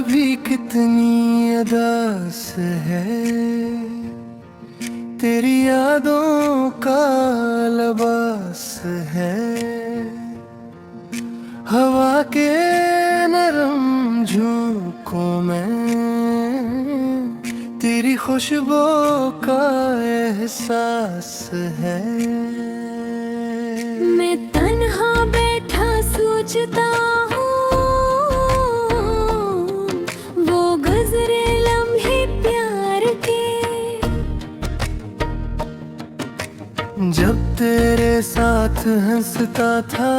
भी कितनी अदास है, तेरी यादों का लबास है। हवा के नरम झोंकों में तेरी खुशबू का एहसास है। मैं तन्हा बैठा सोचता हूँ, वो गुजरे लम्हे प्यार के। जब तेरे साथ हंसता था,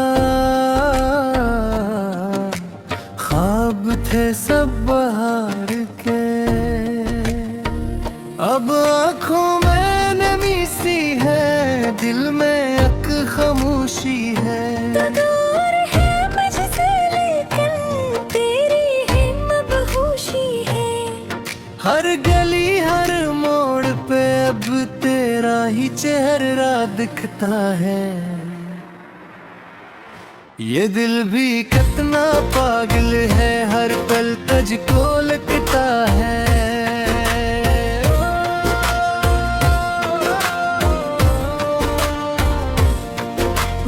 ख्वाब थे सब बहार के। अब आँखों में नमी सी है, दिल में एक खामोशी है। तो दूर है मुझसे लेकिन तेरी हिम्मत होशी है। हर गली हर मोड़ पे अब तेरा ही चेहरा दिखता है। ये दिल भी कितना पागल है, हर पल तुझको लगता है।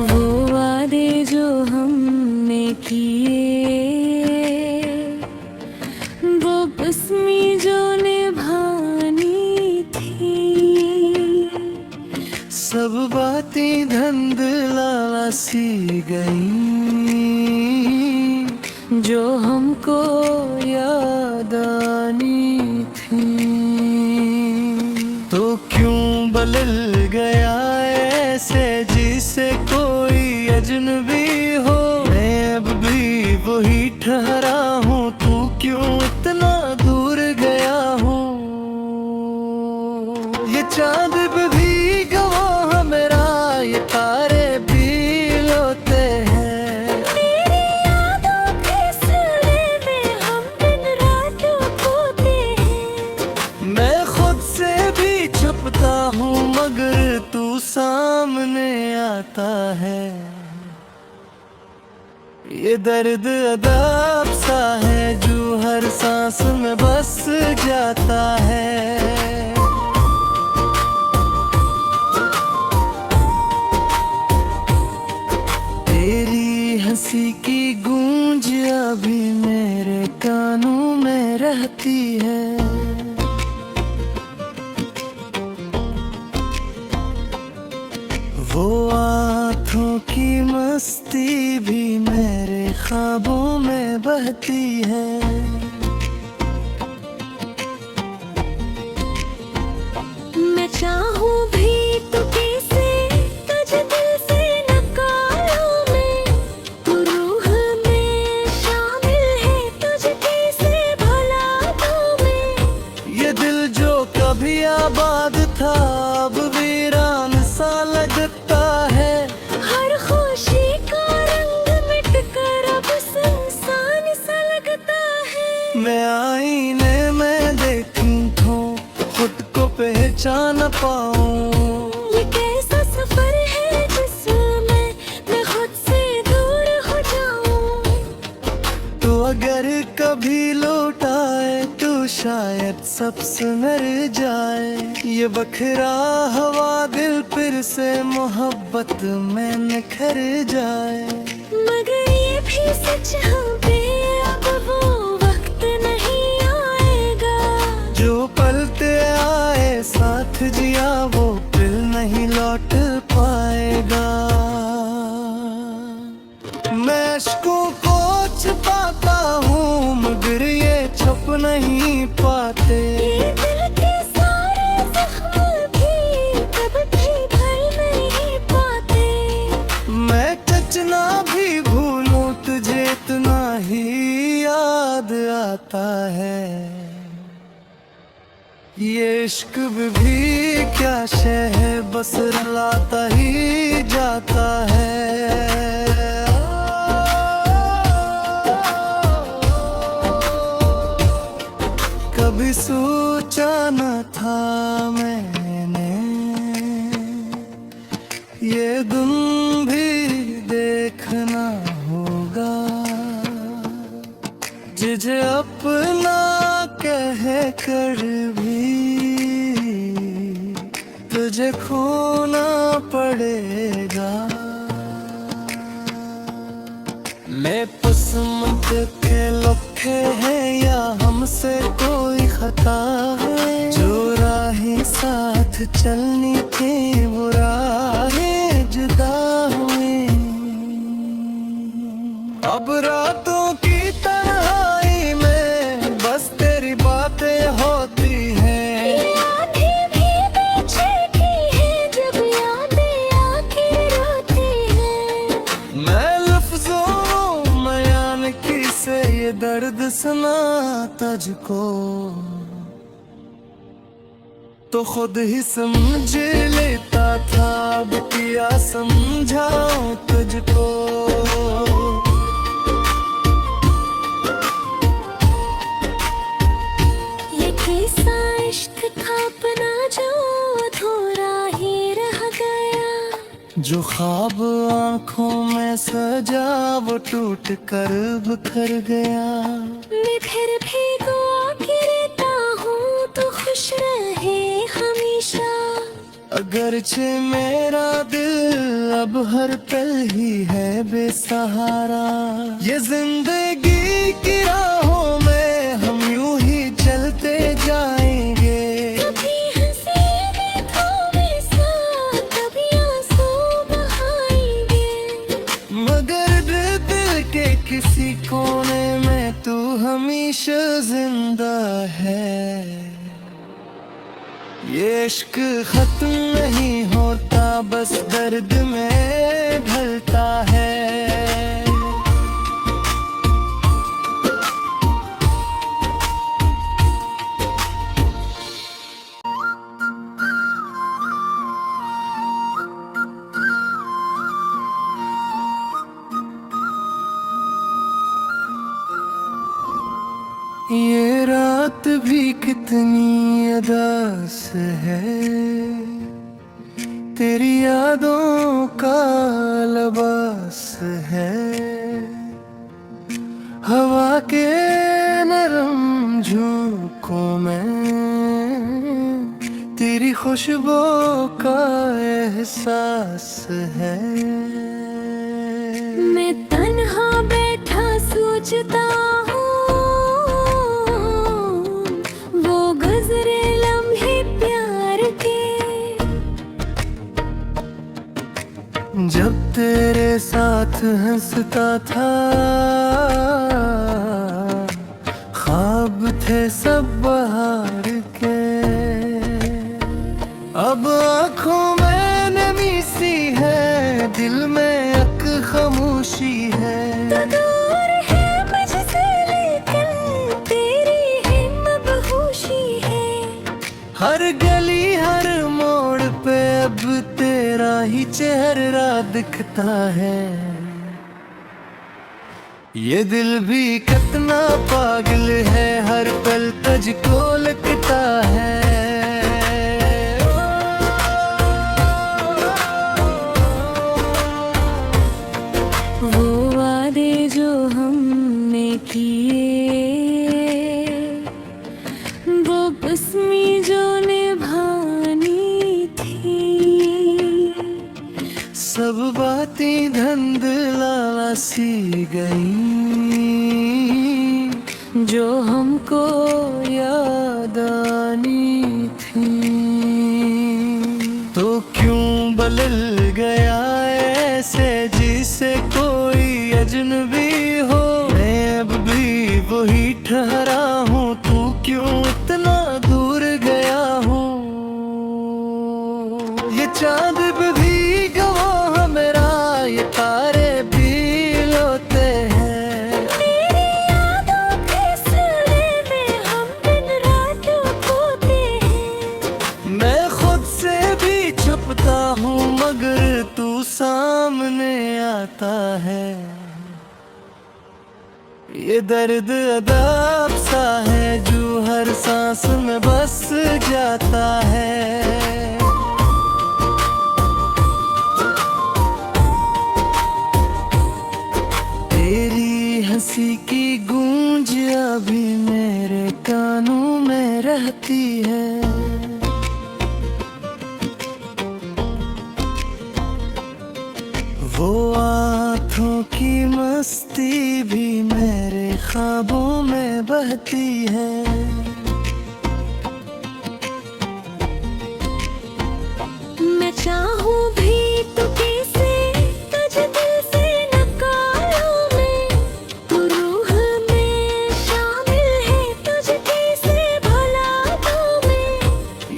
वो वादे जो हमने किए, वो बस्मी जो निभानी थी। सब बातें धुंधला सी गई, जो हमको याद आनी थी। तो क्यों बदल गया ऐसे जिसे कोई अजनबी हो। मैं अब भी वही ठहरा हूँ, तू क्यों इतना दूर गया हूँ। ये चांद भी गवाह मेरा, ये तारे भी लोते हैं। मेरी यादों के सिलसिले में हम दिन रात खोते हैं। मैं खुद से भी छुपता हूँ मगर तू सामने आता है। ये दर्द अदाब सा है जो हर सांस में बस जाता है। तेरी हंसी की गूंज अभी मेरे कानों में रहती है। वो आँखों की मस्ती भी मेरे ख्वाबों में बहती है। मैं चाहूँ भी तो कैसे तुझे दिल से निकालूं मैं। तू रूह में शामिल है, तुझे कैसे भुला दूं मैं। ये दिल जो कभी आबाद था अब वीरान सा लगता है। हर खुशी का रंग मिट कर अब सुनसान सा लगता है। मैं आईने में देखूं तो खुद को पहचान पाऊं। ये कैसा सफर है जिसमें मैं खुद से दूर हो जाऊं। तो अगर कभी लौट आए तो शायद सब सुधर जाए। ये बखरा हवा दिल फिर से मोहब्बत में निखर जाए। मगर ये भी सच हम पे अब वो वक्त नहीं आएगा। जो पलते आए साथ जिया वो फिर नहीं लौट पाएगा। मैं अश्कों को छिपाता हूँ मगर ये छुप नहीं पाते। ये दिल के सारे जख्म भी कभी भर नहीं पाते। मैं टचना भी भूलूं तुझे इतना ही याद आता है। ये इश्क भी क्या शय है बस रुलाता ही जाता है। कभी सोचा न था मैंने ये दिन भी देखना होगा। तुझे अपने कर भी तुझे खोना पड़ेगा। मैं किस्मत के लखे हैं या हमसे कोई खता है, जो राहें साथ चलनी थी वो राहें जुदा हुई। अब रातों की तन्हाई में बस तेरी बातें होती हैं। ये आँखें भी बेचैनी है जब यादें आके रोती हैं। मैं लफ्जों में यान किसे ये दर्द सुना तुझको, तो खुद ही समझ लेता था अब क्या समझाऊं तुझको। ये किस्सा इश्क का अपना जो अधूरा ही रह गया। जो ख्वाब आंखों में सजा वो टूट कर बिखर गया। मैं फिर भी दुआ करता हूँ तो खुश रहे हमेशा। अगरचे मेरा दिल अब हर पल ही है बेसहारा। ये जिंदगी की राहों में हम यूं ही चलते जाएंगे। कभी हंसी में थोड़े साथ, कभी आंसू बहाएंगे। मगर दिल के किसी कोने में तू हमेशा जिंदा है। ये इश्क खत्म नहीं होता बस दर्द में ढलता है। ये रात भी कितनी अदास है, तेरी यादों का लिबास है। हवा के नरम झोंकों में तेरी खुशबू का एहसास है। मैं तन्हा बैठा सोचता हूँ वो गुजरे लम्हे प्यार के। जब तेरे साथ हंसता था ख्वाब थे सब बहार के। अब आँखों में नमी सी है, दिल में एक खामोशी है। तो दूर है मुझसे लेकिन तेरी है मबहूशी है। हर गली हर मोड़ पे अब तेरा ही चेहरा दिखता है। ये दिल भी कितना पागल है, हर पल तुझको लगता है। वो वादे जो हमने किए, वो बस्मी जो निभानी थी। सब बातें धुंधला सी गई जो हमको याद आनी थी। तो क्यों बदल गया ऐसे जिसे कोई अजनबी हो। मैं अब भी वही ठहरा हूँ, तू क्यों इतना दूर गया हूँ। ये चांद भी गवाह मेरा, ये तारे भी लोते हैं। तेरी यादों के सिलसिले में हम दिन रात खोते हैं। मैं खुद से भी छुपता हूँ मगर तू सामने आता है। ये दर्द अदाब सा है जो हर सांस में बस जाता है। तेरी हंसी की गूंज अभी मेरे कानों में रहती है। वो आँखों की मस्ती भी मेरे ख्वाबों में बहती है। मैं चाहूँ भी तो कैसे तुझे दिल से निकालूं मैं, तू रूह में शामिल है तुझे कैसे भुला दूं मैं।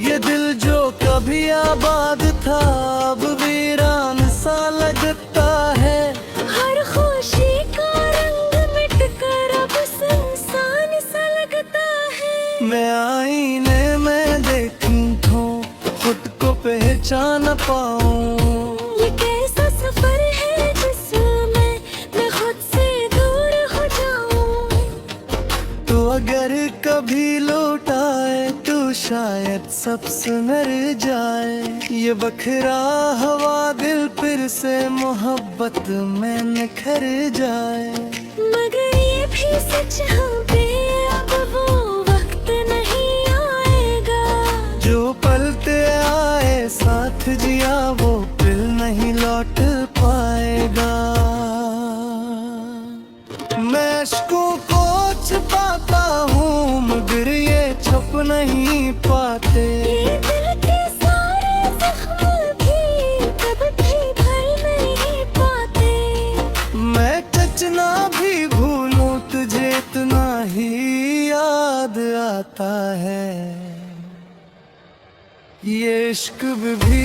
ये दिल जो कभी आबाद था अब वीरान सा लगता है। हर खुशी का रंग मिट कर अब सुनसान सा लगता है। मैं आईने में देखूं तो खुद को पहचान पाऊं। ये कैसा सफर है जिसमें मैं खुद से दूर हो जाऊं। तो अगर कभी लौट आए तो शायद सब सुधर जाए। ये बखरा हवा दिल फिर से मोहब्बत में निखर जाए। मगर ये भी सच है बे अब वो वक्त नहीं आएगा। जो पलते आए साथ जिया वो फिर नहीं लौट पाएगा। मैं अश्कों को छिपाता हूँ मगर ये छुप नहीं पाते। ये दिल के सारे जख्म भी कभी भी भर नहीं पाते। मैं टचना भी भूलूं तुझे इतना ही याद आता है। ये इश्क भी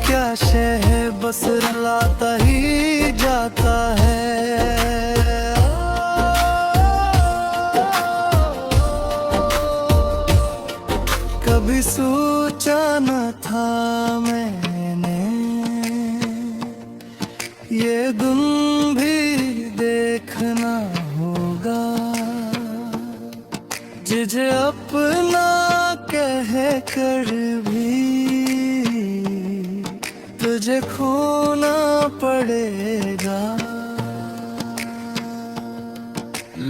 क्या शय है बस रुलाता ही जाता है। कभी सोचा न था मैंने ये दिन भी देखना होगा। जिसे अपना कह कर भी तुझे खोना पड़ेगा।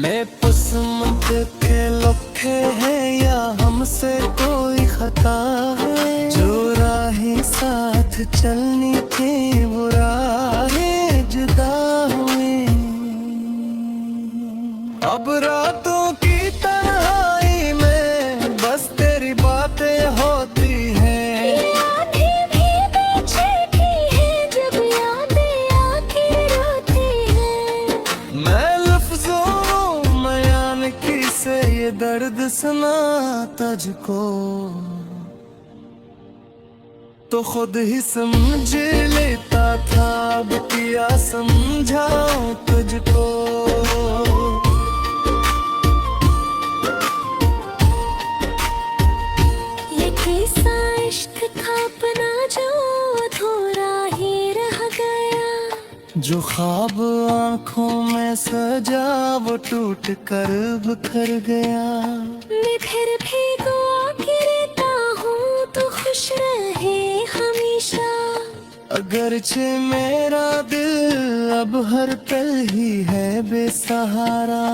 मैं किस्मत के लखे हैं या हमसे कोई खता है। जो राहें साथ चलनी थी वो राहें जुदा हुई। अब रातों की तन्हाई में बस तेरी बातें होती हैं। ये आँखें भी बेचैनी है जब यादें आके रोती हैं। मैं लफ्जों बयान किसे ये दर्द सुना तुझको तो खुद ही समझ लेता था। अब किया समझाऊं तुझको। ये कैसा इश्क था अपना जो अधूरा ही रह गया। जो ख्वाब आंखों में सजा वो टूट कर बिखर गया। मैं फिर भी दुआ की रहता हूँ तो खुश रहे हमेशा। अगरचे मेरा दिल अब हर पल ही है बेसहारा।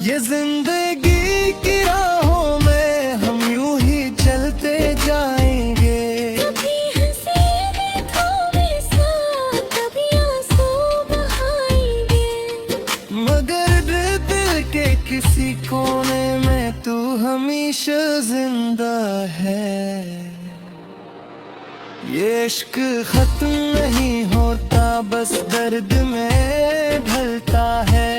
ये जिंदगी की राहों में हम यूं ही चलते जाएंगे। कभी हंसी में थोड़े साथ कभी आंसू बहाएंगे। मगर दिल के किसी कोने में तू हमेशा जिंदा है। ये इश्क खत्म नहीं होता बस दर्द में ढलता है।